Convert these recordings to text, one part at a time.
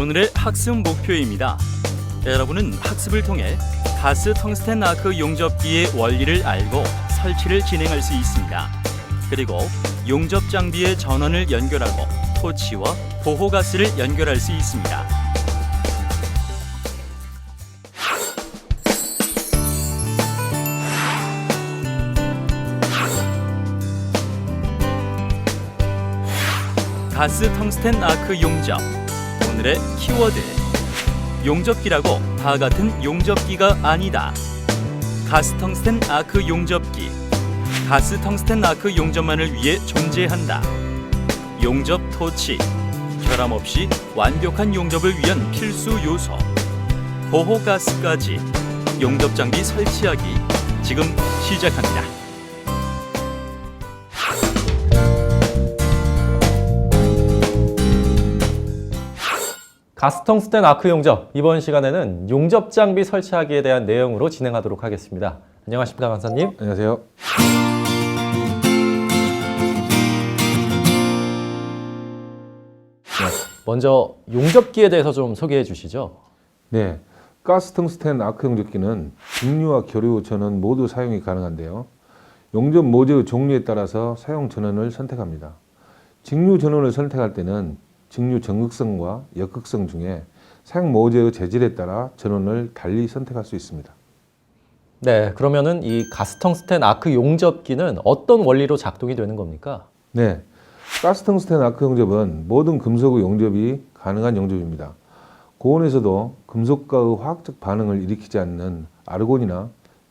오늘의 학습 목표입니다. 여러분은 학습을 통해 가스 텅스텐 아크 용접기의 원리를 알고 설치를 진행할 수 있습니다. 그리고 용접 장비의 전원을 연결하고 토치와 보호가스를 연결할 수 있습니다. 가스 텅스텐 아크 용접. 오늘의 키워드. 용접기라고 다 같은 용접기가 아니다. 가스 텅스텐 아크 용접기. 가스 텅스텐 아크 용접만을 위해 존재한다. 용접 토치. 결함 없이 완벽한 용접을 위한 필수 요소. 보호가스까지. 용접 장비 설치하기. 지금 시작합니다. 가스 텅스텐 아크 용접, 이번 시간에는 용접 장비 설치하기에 대한 내용으로 진행하도록 하겠습니다. 안녕하십니까, 강사님? 안녕하세요. 먼저 용접기에 대해서 좀 소개해 주시죠. 네, 가스 텅스텐 아크 용접기는 직류와 교류 전원 모두 사용이 가능한데요. 용접 모재의 종류에 따라서 사용 전원을 선택합니다. 직류 전원을 선택할 때는 직류 전극성과 역극성 중에 사용 모재의 재질에 따라 전원을 달리 선택할 수 있습니다. 네, 그러면은 이 가스 텅스텐 아크 용접기는 어떤 원리로 작동이 되는 겁니까? 네, 가스 텅스텐 아크 용접은 모든 금속의 용접이 가능한 용접입니다. 고온에서도 금속과의 화학적 반응을 일으키지 않는 아르곤이나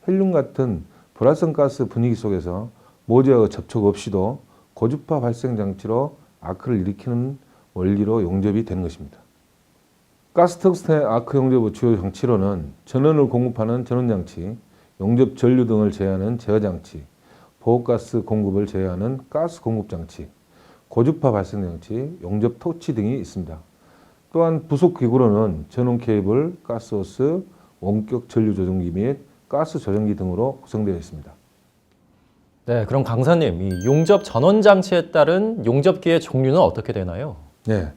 헬륨 같은 불활성 가스 분위기 속에서 모재와 접촉 없이도 고주파 발생 장치로 아크를 일으키는 원리로 용접이 되는 것입니다. 가스 텅스텐 아크 용접의 주요 장치로는 전원을 공급하는 전원장치, 용접 전류 등을 제어하는 제어장치, 보호가스 공급을 제어하는 가스 공급장치, 고주파 발생장치, 용접 토치 등이 있습니다. 또한 부속 기구로는 전원 케이블, 가스호스, 원격 전류 조정기 및 가스 조정기 등으로 구성되어 있습니다. 네, 그럼 강사님, 이 용접 전원 장치에 따른 용접기의 종류는 어떻게 되나요? 네,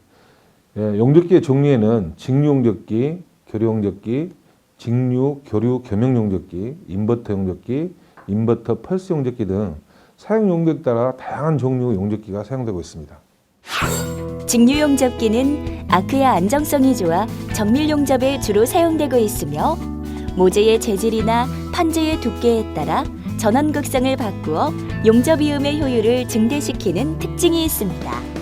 용접기의 종류에는 직류 용접기, 교류 용접기, 직류, 교류, 겸용 용접기, 인버터 용접기, 인버터 펄스 용접기 등 사용 용도에 따라 다양한 종류의 용접기가 사용되고 있습니다. 직류 용접기는 아크의 안정성이 좋아 정밀 용접에 주로 사용되고 있으며 모재의 재질이나 판재의 두께에 따라 전원 극성을 바꾸어 용접 이음의 효율을 증대시키는 특징이 있습니다.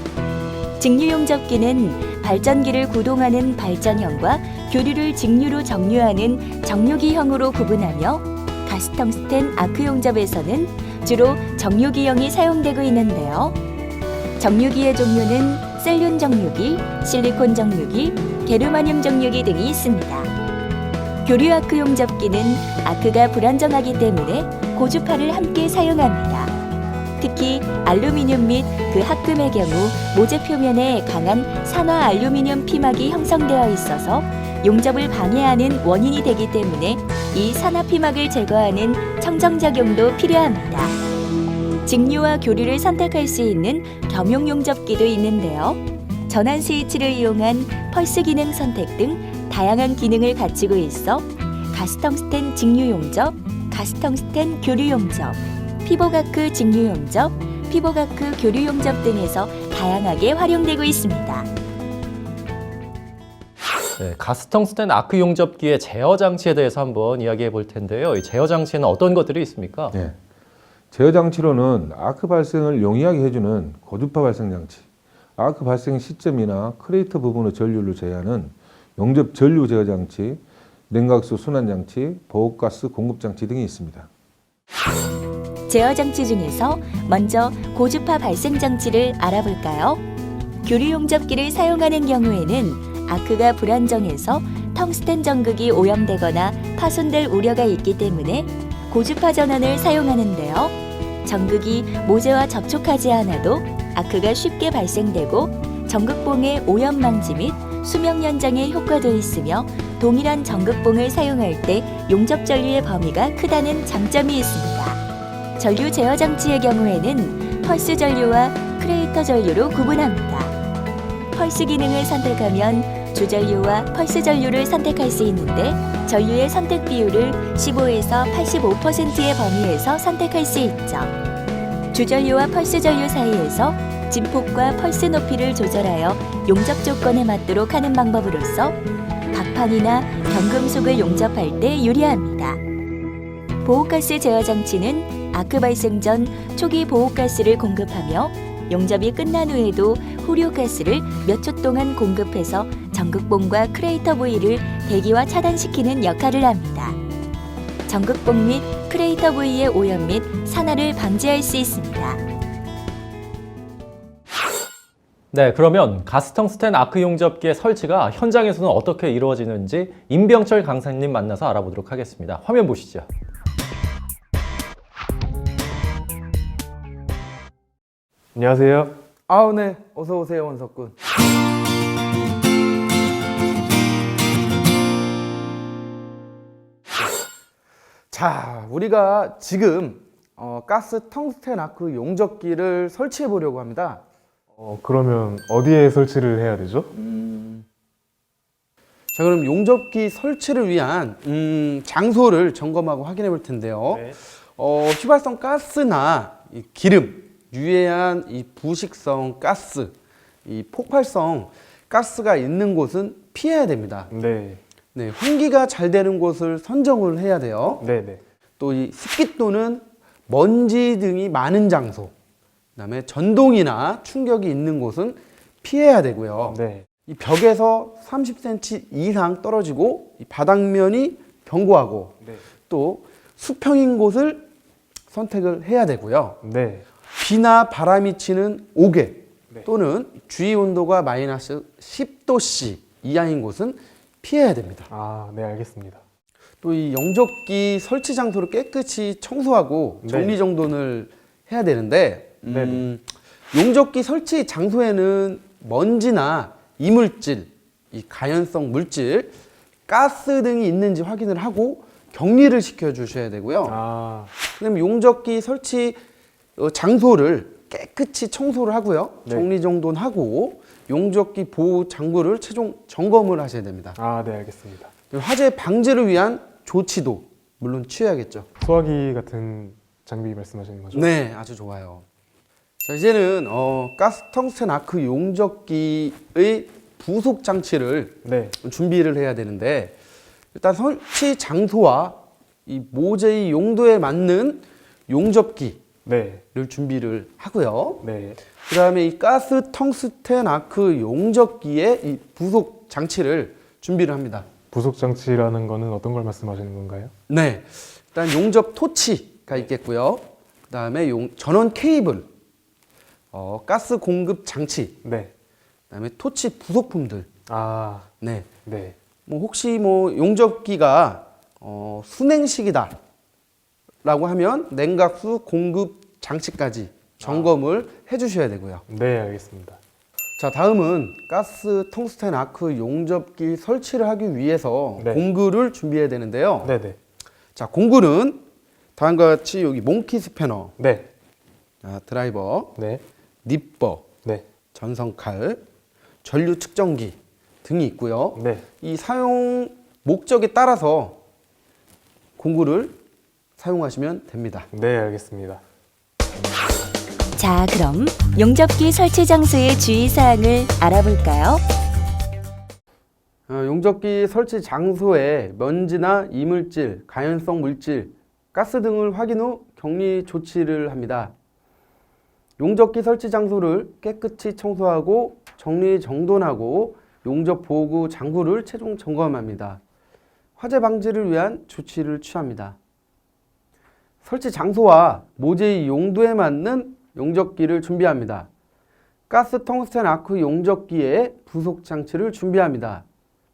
직류 용접기는 발전기를 구동하는 발전형과 교류를 직류로 정류하는 정류기형으로 구분하며 가스 텅스텐 아크 용접에서는 주로 정류기형이 사용되고 있는데요. 정류기의 종류는 셀륨 정류기, 실리콘 정류기, 게르마늄 정류기 등이 있습니다. 교류 아크 용접기는 아크가 불안정하기 때문에 고주파를 함께 사용합니다. 특히 알루미늄 및 그 합금의 경우 모재 표면에 강한 산화 알루미늄 피막이 형성되어 있어서 용접을 방해하는 원인이 되기 때문에 이 산화 피막을 제거하는 청정작용도 필요합니다. 직류와 교류를 선택할 수 있는 겸용 용접기도 있는데요. 전환 스위치를 이용한 펄스 기능 선택 등 다양한 기능을 가지고 있어 가스 텅스텐 직류 용접, 가스 텅스텐 교류 용접, 피보가크 직류 용접, 피보가크 교류 용접 등에서 다양하게 활용되고 있습니다. 네, 가스 텅스텐 아크 용접기의 제어 장치에 대해서 한번 이야기해 볼 텐데요. 이 제어 장치에는 어떤 것들이 있습니까? 네, 제어 장치로는 아크 발생을 용이하게 해주는 고주파 발생 장치, 아크 발생 시점이나 크레이터 부분의 전류를 제어하는 용접 전류 제어 장치, 냉각수 순환 장치, 보호가스 공급 장치 등이 있습니다. 제어 장치 중에서 먼저 고주파 발생 장치를 알아볼까요? 교류 용접기를 사용하는 경우에는 아크가 불안정해서 텅스텐 전극이 오염되거나 파손될 우려가 있기 때문에 고주파 전원을 사용하는데요. 전극이 모재와 접촉하지 않아도 아크가 쉽게 발생되고 전극봉의 오염 방지 및 수명 연장에 효과도 있으며 동일한 전극봉을 사용할 때 용접 전류의 범위가 크다는 장점이 있습니다. 전류 제어 장치의 경우에는 펄스 전류와 크레이터 전류로 구분합니다. 펄스 기능을 선택하면 주전류와 펄스 전류를 선택할 수 있는데 전류의 선택 비율을 15에서 85%의 범위에서 선택할 수 있죠. 주전류와 펄스 전류 사이에서 진폭과 펄스 높이를 조절하여 용접 조건에 맞도록 하는 방법으로서 박판이나 경금속을 용접할 때 유리합니다. 보호가스 제어 장치는 아크 발생 전 초기 보호가스를 공급하며 용접이 끝난 후에도 후료가스를 몇 초 동안 공급해서 전극봉과 크레이터 부위를 대기와 차단시키는 역할을 합니다. 전극봉 및 크레이터 부위의 오염 및 산화를 방지할 수 있습니다. 네, 그러면 가스텅스텐 아크 용접기의 설치가 현장에서는 어떻게 이루어지는지 임병철 강사님 만나서 알아보도록 하겠습니다. 화면 보시죠. 안녕하세요. 네. 어서 오세요, 원석군. 자, 우리가 지금 가스 텅스텐 아크 용접기를 설치해 보려고 합니다. 그러면 어디에 설치를 해야 되죠? 자, 그럼 용접기 설치를 위한 장소를 점검하고 확인해 볼 텐데요. 네. 휘발성 가스나 이 기름, 유해한 이 부식성 가스, 이 폭발성 가스가 있는 곳은 피해야 됩니다. 네. 네, 환기가 잘 되는 곳을 선정을 해야 돼요. 네네. 또 이 습기 또는 먼지 등이 많은 장소, 그다음에 전동이나 충격이 있는 곳은 피해야 되고요. 네. 이 벽에서 30cm 이상 떨어지고 이 바닥면이 견고하고 네. 또 수평인 곳을 선택을 해야 되고요. 네. 비나 바람이 치는 옥외 네. 또는 주위 온도가 마이너스 10도씨 이하인 곳은 피해야 됩니다. 네, 알겠습니다. 또 이 용접기 설치 장소를 깨끗이 청소하고 네. 정리정돈을 해야 되는데 네네. 용접기 설치 장소에는 먼지나 이물질, 이 가연성 물질, 가스 등이 있는지 확인을 하고 격리를 시켜 주셔야 되고요. 그다음에 용접기 설치 장소를 깨끗이 청소를 하고요. 네. 정리정돈하고 용접기 보호 장구를 최종 점검을 하셔야 됩니다. 네, 알겠습니다. 화재 방지를 위한 조치도 물론 취해야겠죠. 소화기 같은 장비 말씀하시는 거죠? 네, 아주 좋아요. 자, 이제는 가스 텅스텐 아크 용접기의 부속 장치를 네. 준비를 해야 되는데 일단 설치 장소와 이 모재의 용도에 맞는 용접기를 네. 준비를 하고요. 네. 그 다음에 이 가스 텅스텐 아크 용접기의 이 부속 장치를 준비를 합니다. 부속 장치라는 거는 어떤 걸 말씀하시는 건가요? 네, 일단 용접 토치가 있겠고요. 그 다음에 전원 케이블, 가스 공급 장치, 네. 그다음에 토치 부속품들. 네. 네. 뭐 혹시 뭐 용접기가 순행식이다라고 하면 냉각수 공급 장치까지 점검을 해주셔야 되고요. 네, 알겠습니다. 자, 다음은 가스 텅스텐 아크 용접기 설치를 하기 위해서 네. 공구를 준비해야 되는데요. 네네. 자, 공구는 다음과 같이 여기 몽키 스패너, 네. 드라이버, 네. 니퍼, 네. 전선칼, 전류 측정기 등이 있고요. 네. 이 사용 목적에 따라서 공구를 사용하시면 됩니다. 네, 알겠습니다. 자, 그럼 용접기 설치 장소의 주의사항을 알아볼까요? 용접기 설치 장소에 먼지나 이물질, 가연성 물질, 가스 등을 확인 후 격리 조치를 합니다. 용접기 설치 장소를 깨끗이 청소하고 정리정돈하고 용접 보호구 장구를 최종 점검합니다. 화재 방지를 위한 조치를 취합니다. 설치 장소와 모재의 용도에 맞는 용접기를 준비합니다. 가스 텅스텐 아크 용접기에 부속 장치를 준비합니다.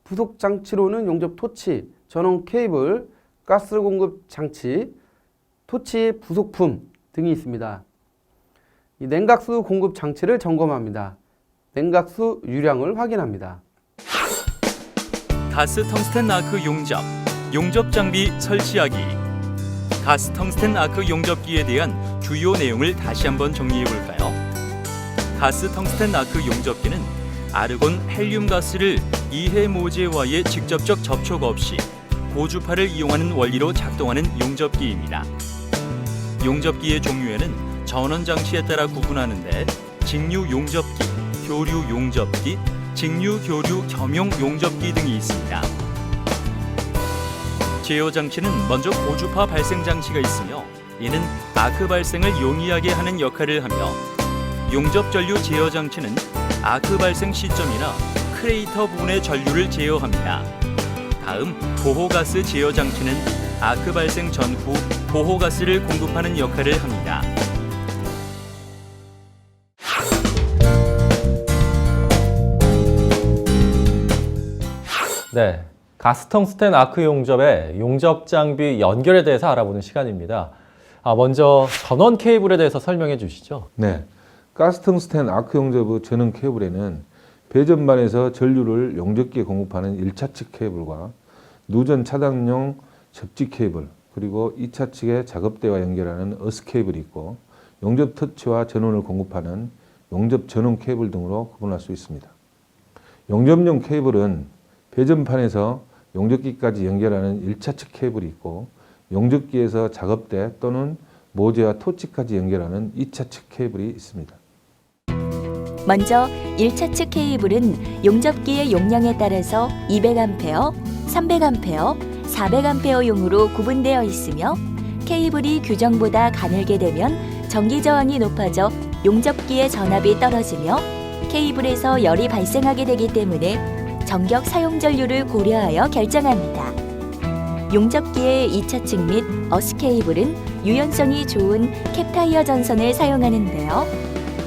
부속 장치로는 용접 토치, 전원 케이블, 가스 공급 장치, 토치 부속품 등이 있습니다. 이 냉각수 공급 장치를 점검합니다. 냉각수 유량을 확인합니다. 가스 텅스텐 아크 용접 장비 설치하기. 가스 텅스텐 아크 용접기에 대한 주요 내용을 다시 한번 정리해 볼까요? 가스 텅스텐 아크 용접기는 아르곤 헬륨 가스를 이해 모재와의 직접적 접촉 없이 고주파를 이용하는 원리로 작동하는 용접기입니다. 용접기의 종류에는 전원 장치에 따라 구분하는데 직류 용접기, 교류 용접기, 직류 교류 겸용 용접기 등이 있습니다. 제어 장치는 먼저 고주파 발생 장치가 있으며 이는 아크 발생을 용이하게 하는 역할을 하며 용접 전류 제어 장치는 아크 발생 시점이나 크레이터 부분의 전류를 제어합니다. 다음 보호가스 제어 장치는 아크 발생 전후 보호가스를 공급하는 역할을 합니다. 네, 가스텅스텐 아크 용접의 용접 장비 연결에 대해서 알아보는 시간입니다. 먼저 전원 케이블에 대해서 설명해 주시죠. 네, 가스텅스텐 아크 용접의 전원 케이블에는 배전반에서 전류를 용접기에 공급하는 1차 측 케이블과 누전 차단용 접지 케이블, 그리고 2차 측의 작업대와 연결하는 어스 케이블이 있고 용접 터치와 전원을 공급하는 용접 전원 케이블 등으로 구분할 수 있습니다. 용접용 케이블은 배전판에서 용접기까지 연결하는 1차 측 케이블이 있고 용접기에서 작업대 또는 모재와 토치까지 연결하는 2차 측 케이블이 있습니다. 먼저 1차 측 케이블은 용접기의 용량에 따라서 200A, 300A, 400A용으로 구분되어 있으며 케이블이 규정보다 가늘게 되면 전기 저항이 높아져 용접기의 전압이 떨어지며 케이블에서 열이 발생하게 되기 때문에 전격 사용 전류를 고려하여 결정합니다. 용접기의 2차 측 및 어스 케이블은 유연성이 좋은 캡타이어 전선을 사용하는데요.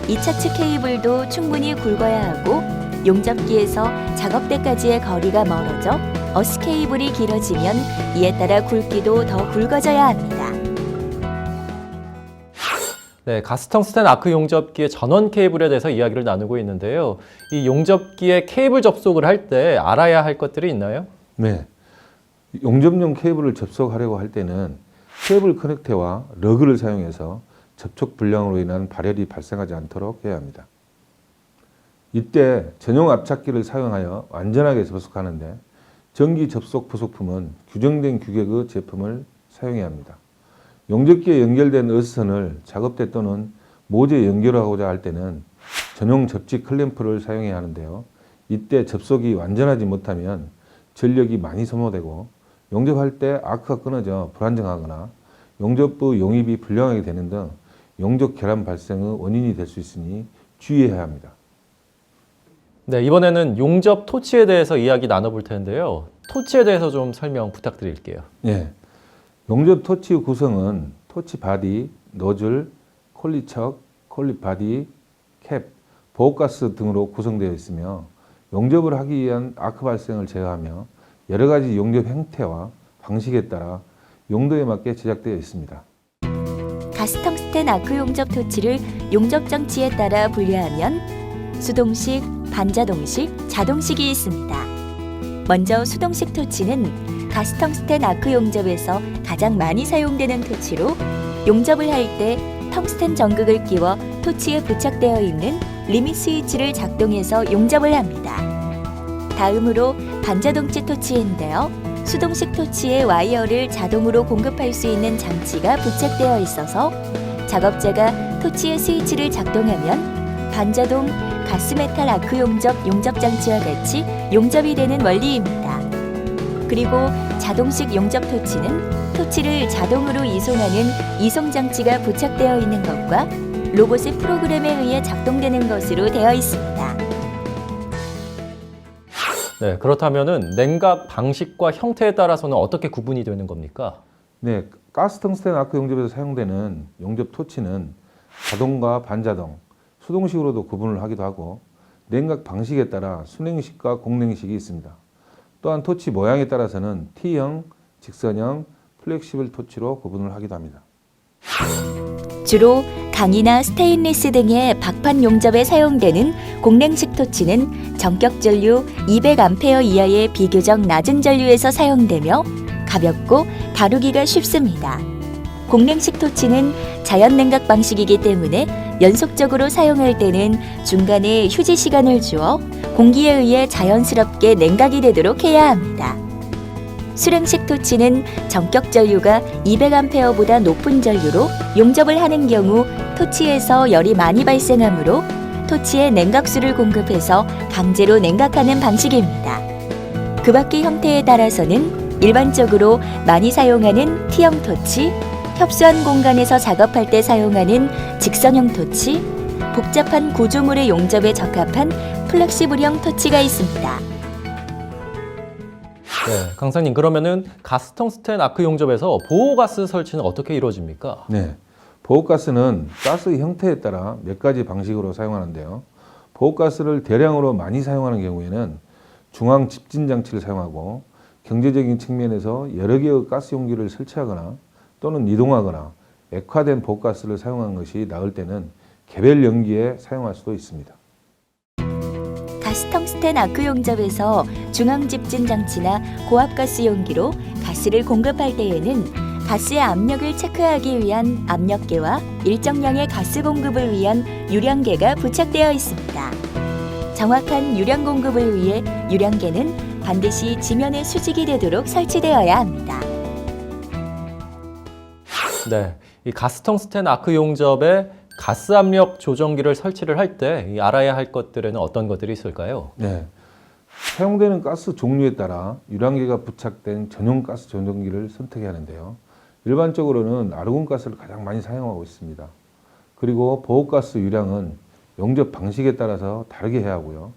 2차 측 케이블도 충분히 굵어야 하고 용접기에서 작업대까지의 거리가 멀어져 어스 케이블이 길어지면 이에 따라 굵기도 더 굵어져야 합니다. 네, 가스텅스텐 아크 용접기의 전원 케이블에 대해서 이야기를 나누고 있는데요. 이 용접기에 케이블 접속을 할 때 알아야 할 것들이 있나요? 네, 용접용 케이블을 접속하려고 할 때는 케이블 커넥터와 러그를 사용해서 접촉 불량으로 인한 발열이 발생하지 않도록 해야 합니다. 이때 전용 압착기를 사용하여 안전하게 접속하는데 전기 접속 부속품은 규정된 규격의 제품을 사용해야 합니다. 용접기에 연결된 어스선을 작업대 또는 모재에 연결하고자 할 때는 전용 접지 클램프를 사용해야 하는데요. 이때 접속이 완전하지 못하면 전력이 많이 소모되고 용접할 때 아크가 끊어져 불안정하거나 용접부 용입이 불량하게 되는 등 용접 결함 발생의 원인이 될 수 있으니 주의해야 합니다. 네, 이번에는 용접 토치에 대해서 이야기 나눠볼 텐데요. 토치에 대해서 좀 설명 부탁드릴게요. 예, 용접 토치의 구성은 토치 바디, 노즐, 콜리척, 콜립 바디, 캡, 보호가스 등으로 구성되어 있으며 용접을 하기 위한 아크 발생을 제어하며 여러 가지 용접 형태와 방식에 따라 용도에 맞게 제작되어 있습니다. 가스텅스텐 아크 용접 토치를 용접 장치에 따라 분류하면 수동식, 반자동식, 자동식이 있습니다. 먼저 수동식 토치는 가스텅스텐 아크 용접에서 가장 많이 사용되는 토치로 용접을 할 때 텅스텐 전극을 끼워 토치에 부착되어 있는 리밋 스위치를 작동해서 용접을 합니다. 다음으로 반자동치 토치인데요. 수동식 토치에 와이어를 자동으로 공급할 수 있는 장치가 부착되어 있어서 작업자가 토치의 스위치를 작동하면 반자동 가스메탈 아크 용접 장치와 같이 용접이 되는 원리입니다. 그리고 자동식 용접 토치는 토치를 자동으로 이송하는 이송 장치가 부착되어 있는 것과 로봇의 프로그램에 의해 작동되는 것으로 되어 있습니다. 네, 그렇다면은 냉각 방식과 형태에 따라서는 어떻게 구분이 되는 겁니까? 네, 가스텅스텐 아크 용접에서 사용되는 용접 토치는 자동과 반자동, 수동식으로도 구분을 하기도 하고 냉각 방식에 따라 순행식과 공냉식이 있습니다. 또한 토치 모양에 따라서는 T형, 직선형, 플렉시블 토치로 구분을 하기도 합니다. 주로 강이나 스테인리스 등의 박판 용접에 사용되는 공냉식 토치는 전격 전류 200A 이하의 비교적 낮은 전류에서 사용되며 가볍고 다루기가 쉽습니다. 공냉식 토치는 자연 냉각 방식이기 때문에 연속적으로 사용할 때는 중간에 휴지 시간을 주어 공기에 의해 자연스럽게 냉각이 되도록 해야 합니다. 수랭식 토치는 전격 전류가 200A보다 높은 전류로 용접을 하는 경우 토치에서 열이 많이 발생하므로 토치에 냉각수를 공급해서 강제로 냉각하는 방식입니다. 급압기 형태에 따라서는 일반적으로 많이 사용하는 T형 토치, 협소한 공간에서 작업할 때 사용하는 직선형 토치, 복잡한 구조물의 용접에 적합한 플렉시블형 토치가 있습니다. 네, 강사님 그러면은 가스텅스텐 아크 용접에서 보호가스 설치는 어떻게 이루어집니까? 네, 보호가스는 가스 형태에 따라 몇 가지 방식으로 사용하는데요. 보호가스를 대량으로 많이 사용하는 경우에는 중앙 집진 장치를 사용하고 경제적인 측면에서 여러 개의 가스 용기를 설치하거나 또는 이동하거나 액화된 보호가스를 사용하는 것이 나을 때는 개별 용기에 사용할 수도 있습니다. 가스텅스텐 아크 용접에서 중앙 집진 장치나 고압가스 용기로 가스를 공급할 때에는 가스의 압력을 체크하기 위한 압력계와 일정량의 가스 공급을 위한 유량계가 부착되어 있습니다. 정확한 유량 공급을 위해 유량계는 반드시 지면에 수직이 되도록 설치되어야 합니다. 네, 이 가스텅스텐 아크 용접에 가스 압력 조정기를 설치를 할 때 알아야 할 것들에는 어떤 것들이 있을까요? 네, 사용되는 가스 종류에 따라 유량계가 부착된 전용 가스 조정기를 선택해야 하는데요. 일반적으로는 아르곤가스를 가장 많이 사용하고 있습니다. 그리고 보호가스 유량은 용접 방식에 따라서 다르게 해야 하고요.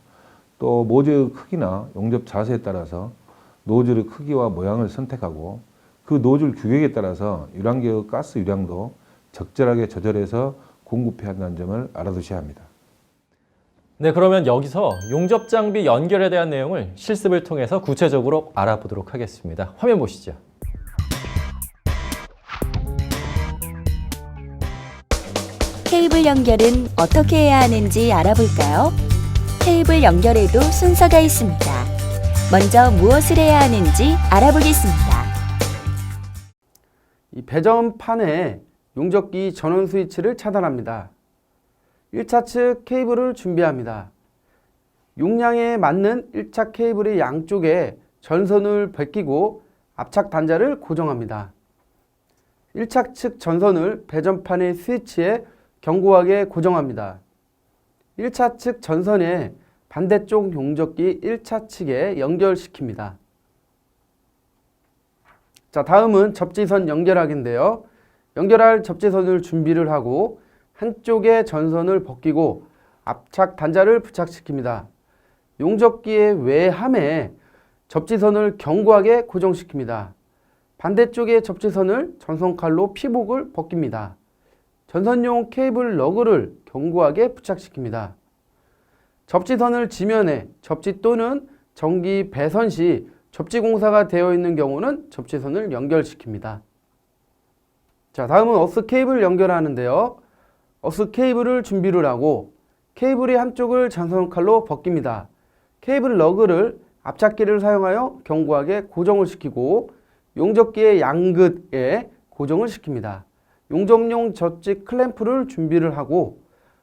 또 모재의 크기나 용접 자세에 따라서 노즐의 크기와 모양을 선택하고 그 노즐 규격에 따라서 유량계의 가스 유량도 적절하게 조절해서 공급해야 한다는 점을 알아두셔야 합니다. 네, 그러면 여기서 용접 장비 연결에 대한 내용을 실습을 통해서 구체적으로 알아보도록 하겠습니다. 화면 보시죠. 케이블 연결은 어떻게 해야 하는지 알아볼까요? 케이블 연결에도 순서가 있습니다. 먼저 무엇을 해야 하는지 알아보겠습니다. 이 배전판에 용접기 전원 스위치를 차단합니다. 1차 측 케이블을 준비합니다. 용량에 맞는 1차 케이블의 양쪽에 전선을 벗기고 압착 단자를 고정합니다. 1차 측 전선을 배전판의 스위치에 견고하게 고정합니다. 1차 측 전선에 반대쪽 용접기 1차 측에 연결시킵니다. 자, 다음은 접지선 연결하기인데요. 연결할 접지선을 준비를 하고 한쪽에 전선을 벗기고 압착 단자를 부착시킵니다. 용접기의 외함에 접지선을 견고하게 고정시킵니다. 반대쪽의 접지선을 전선칼로 피복을 벗깁니다. 전선용 케이블 러그를 견고하게 부착시킵니다. 접지선을 지면에 접지 또는 전기 배선 시 접지 공사가 되어 있는 경우는 접지선을 연결시킵니다. 자, 다음은 어스 케이블 연결하는데요. 어스 케이블을 준비를 하고 케이블의 한쪽을 전선칼로 벗깁니다. 케이블 러그를 압착기를 사용하여 견고하게 고정을 시키고 용접기의 양끝에 고정을 시킵니다. 용접용 접지 클램프를 준비를 하고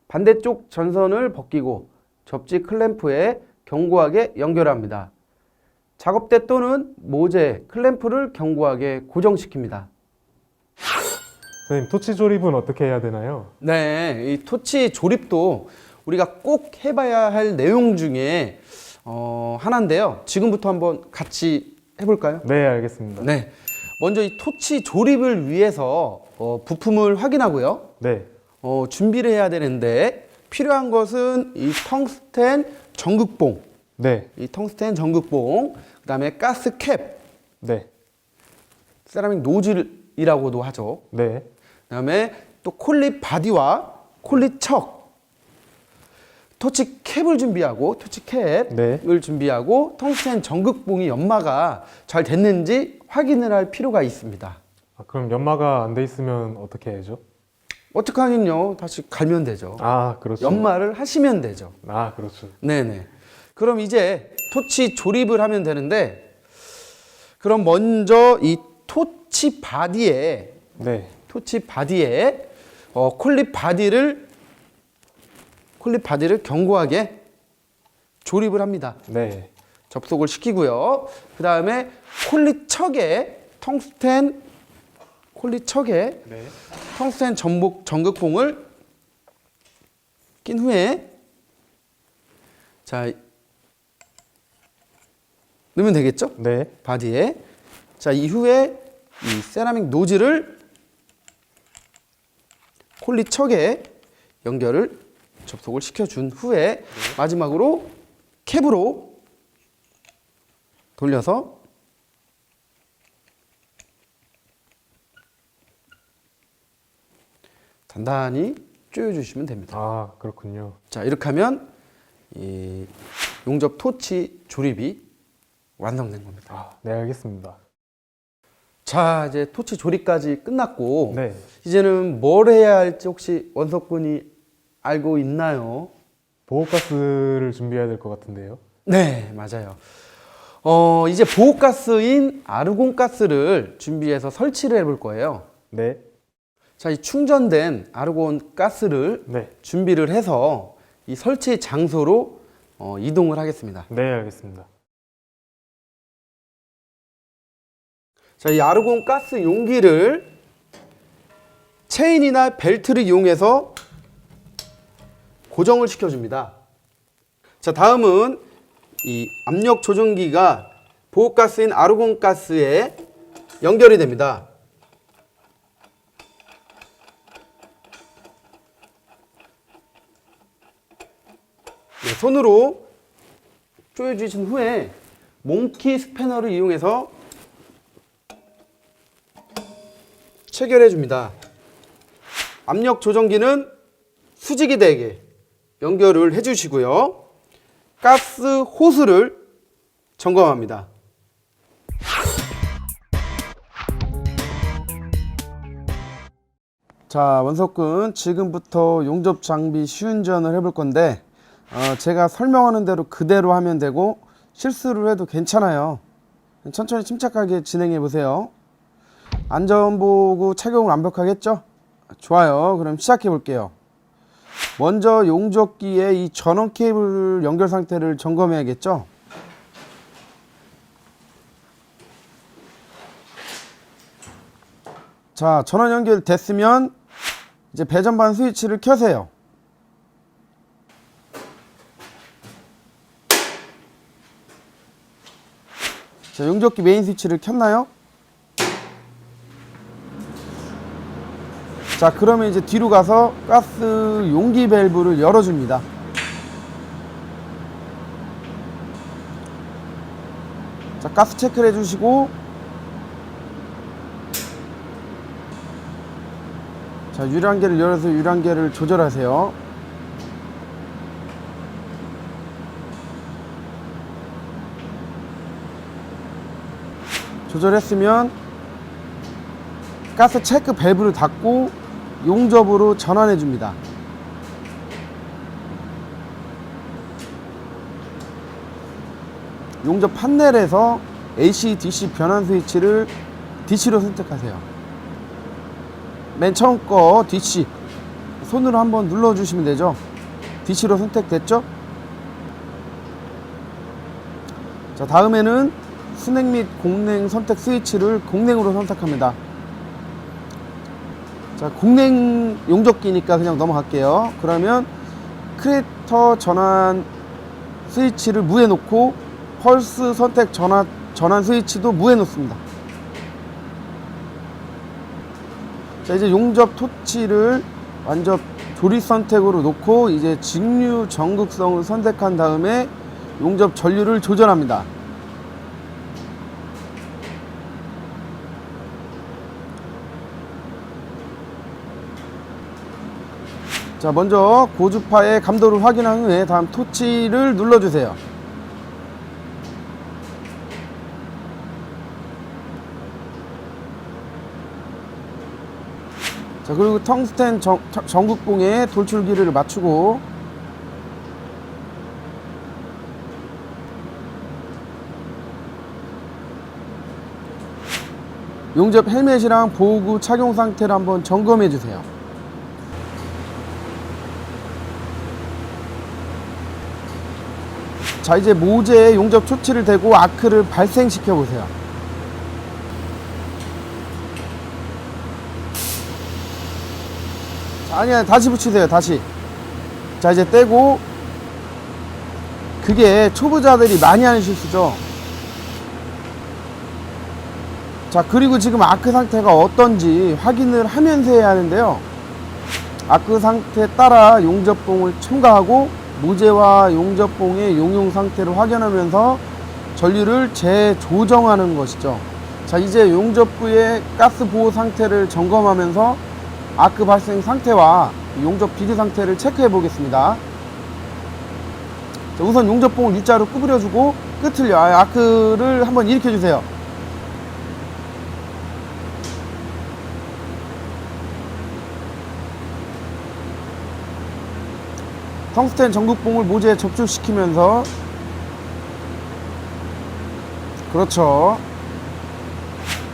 반대쪽 전선을 벗기고 접지 클램프에 견고하게 연결합니다. 작업대 또는 모재, 클램프를 견고하게 고정시킵니다. 선생님, 토치 조립은 어떻게 해야 되나요? 네, 이 토치 조립도 우리가 꼭 해봐야 할 내용 중에 하나인데요. 지금부터 한번 같이 해볼까요? 네, 알겠습니다. 네, 먼저 이 토치 조립을 위해서 부품을 확인하고요. 네, 준비를 해야 되는데 필요한 것은 이 텅스텐 전극봉, 네, 이 텅스텐 전극봉, 그 다음에 가스 캡, 네, 세라믹 노즐이라고도 하죠. 네, 그 다음에 또 콜릿 바디와 콜릿 척, 토치 캡을 준비하고 토치 캡을 네. 준비하고 텅스텐 전극봉이 연마가 잘 됐는지 확인을 할 필요가 있습니다. 아, 그럼 연마가 안 돼 있으면 어떻게 해야죠? 어떻게 하긴요, 다시 갈면 되죠. 아, 그렇죠. 연마를 하시면 되죠. 아, 그렇죠. 네네. 그럼 이제 토치 조립을 하면 되는데, 그럼 먼저 이 토치 바디에 네, 토치 바디에 콜립 바디를 견고하게 조립을 합니다. 네. 접속을 시키고요. 그 다음에 콜릿 척에 텅스텐 전극봉을 낀 후에 자 넣으면 되겠죠? 네. 바디에. 자, 이후에 이 세라믹 노즐을 콜릿 척에 접속을 시켜준 후에 마지막으로 캡으로 돌려서 단단히 조여주시면 됩니다. 아, 그렇군요. 자, 이렇게 하면 이 용접 토치 조립이 완성된 겁니다. 아, 네, 알겠습니다. 자, 이제 토치 조립까지 끝났고 네. 이제는 뭘 해야 할지 혹시 원석군이 알고 있나요? 보호가스를 준비해야 될 것 같은데요. 네, 맞아요. 이제 보호가스인 아르곤가스를 준비해서 설치를 해볼 거예요. 네. 자, 이 충전된 아르곤가스를 네. 준비를 해서 이 설치 장소로 이동을 하겠습니다. 네, 알겠습니다. 자, 이 아르곤가스 용기를 체인이나 벨트를 이용해서 고정을 시켜줍니다. 자, 다음은 이 압력 조정기가 보호가스인 아르곤가스에 연결이 됩니다. 네, 손으로 조여주신 후에 몽키 스패너를 이용해서 체결해 줍니다. 압력 조정기는 수직이되게 연결을 해 주시고요. 가스 호스를 점검합니다. 자, 원석군, 지금부터 용접 장비 시운전을 해볼 건데 제가 설명하는 대로 그대로 하면 되고 실수를 해도 괜찮아요. 천천히 침착하게 진행해 보세요. 안전보호 착용을 완벽하게 했죠? 좋아요. 그럼 시작해 볼게요. 먼저 용접기에 이 전원 케이블 연결 상태를 점검해야겠죠? 자, 전원 연결됐으면 이제 배전반 스위치를 켜세요. 자, 용접기 메인 스위치를 켰나요? 자, 그러면 이제 뒤로 가서 가스 용기 밸브를 열어줍니다. 자, 가스 체크를 해주시고, 자, 유량계를 열어서 유량계를 조절하세요. 조절했으면 가스 체크 밸브를 닫고 용접으로 전환해 줍니다. 용접 판넬에서 AC, DC 변환 스위치를 DC로 선택하세요. 맨 처음 거 DC 손으로 한번 눌러주시면 되죠. DC로 선택됐죠? 자, 다음에는 순행 및 공냉 선택 스위치를 공냉으로 선택합니다. 자, 공냉 용접기니까 그냥 넘어갈게요. 그러면 크레터 전환 스위치를 무에 놓고 펄스 선택 전환 스위치도 무에 놓습니다. 자, 이제 용접 토치를 완전 조립 선택으로 놓고 이제 직류 전극성을 선택한 다음에 용접 전류를 조절합니다. 자, 먼저 고주파의 감도를 확인한 후에 다음 토치를 눌러주세요. 자, 그리고 텅스텐 전극봉에 돌출 길이를 맞추고, 용접 헬멧이랑 보호구 착용 상태를 한번 점검해 주세요. 자, 이제 모재에 용접 초치를 대고 아크를 발생시켜 보세요. 자, 아니야, 다시 붙이세요. 다시. 자, 이제 떼고. 그게 초보자들이 많이 하는 실수죠. 자, 그리고 지금 아크 상태가 어떤지 확인을 하면서 해야 하는데요. 아크 상태에 따라 용접봉을 첨가하고 모재와 용접봉의 용융 상태를 확인하면서 전류를 재조정하는 것이죠. 자, 이제 용접부의 가스 보호 상태를 점검하면서 아크 발생 상태와 용접 비드 상태를 체크해 보겠습니다. 자, 우선 용접봉을 U자로 구부려주고 끝을 아크를 한번 일으켜 주세요. 텅스텐 전극봉을 모재에 접촉시키면서, 그렇죠.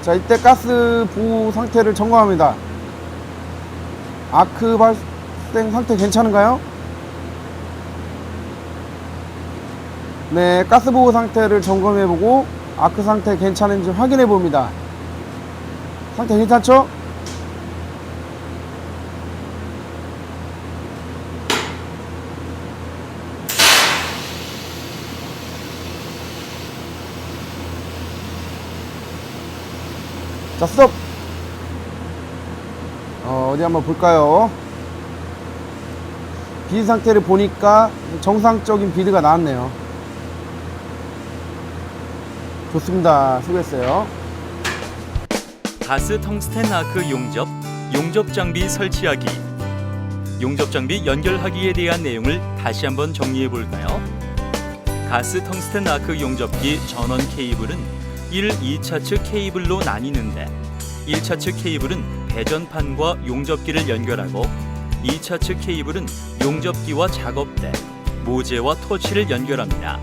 자, 이때 가스 보호 상태를 점검합니다. 아크 발생 상태 괜찮은가요? 네, 가스 보호 상태를 점검해보고 아크 상태 괜찮은지 확인해봅니다. 상태 괜찮죠? 자, 스톱! 어디 한번 볼까요? 비드 상태를 보니까 정상적인 비드가 나왔네요. 좋습니다. 수고했어요. 가스 텅스텐 아크 용접 장비 설치하기, 용접 장비 연결하기에 대한 내용을 다시 한번 정리해 볼까요? 가스 텅스텐 아크 용접기 전원 케이블은 1, 2차 측 케이블로 나뉘는데 1차 측 케이블은 배전판과 용접기를 연결하고 2차 측 케이블은 용접기와 작업대, 모재와 토치를 연결합니다.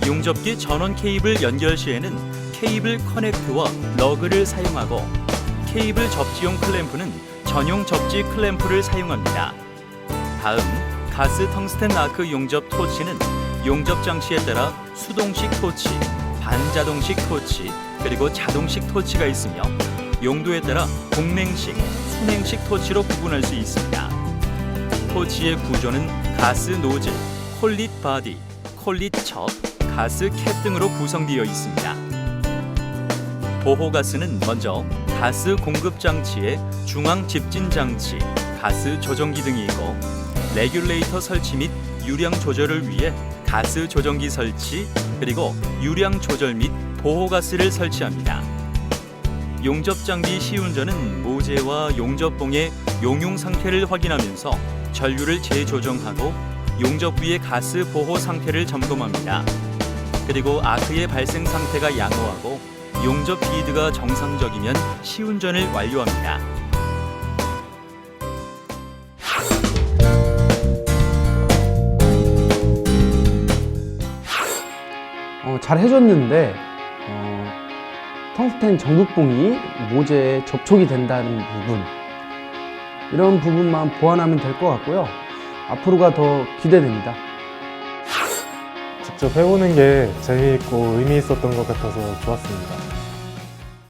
용접기 전원 케이블 연결 시에는 케이블 커넥트와 러그를 사용하고 케이블 접지용 클램프는 전용 접지 클램프를 사용합니다. 다음, 가스 텅스텐 아크 용접 토치는 용접 장치에 따라 수동식 토치, 반자동식 토치, 그리고 자동식 토치가 있으며 용도에 따라 공냉식, 순냉식 토치로 구분할 수 있습니다. 토치의 구조는 가스 노즐, 콜릿 바디, 콜릿 첩, 가스 캡 등으로 구성되어 있습니다. 보호가스는 먼저 가스 공급 장치의 중앙 집진 장치, 가스 조정기 등이 있고 레귤레이터 설치 및 유량 조절을 위해 가스 조정기 설치, 그리고 유량 조절 및 보호가스를 설치합니다. 용접 장비 시운전은 모재와 용접봉의 용융 상태를 확인하면서 전류를 재조정하고 용접부의 가스 보호 상태를 점검합니다. 그리고 아크의 발생 상태가 양호하고 용접 비드가 정상적이면 시운전을 완료합니다. 잘 해줬는데 텅스텐 전극봉이 모재에 접촉이 된다는 부분, 이런 부분만 보완하면 될 것 같고요. 앞으로가 더 기대됩니다. 직접 해보는 게 재미있고 의미 있었던 것 같아서 좋았습니다.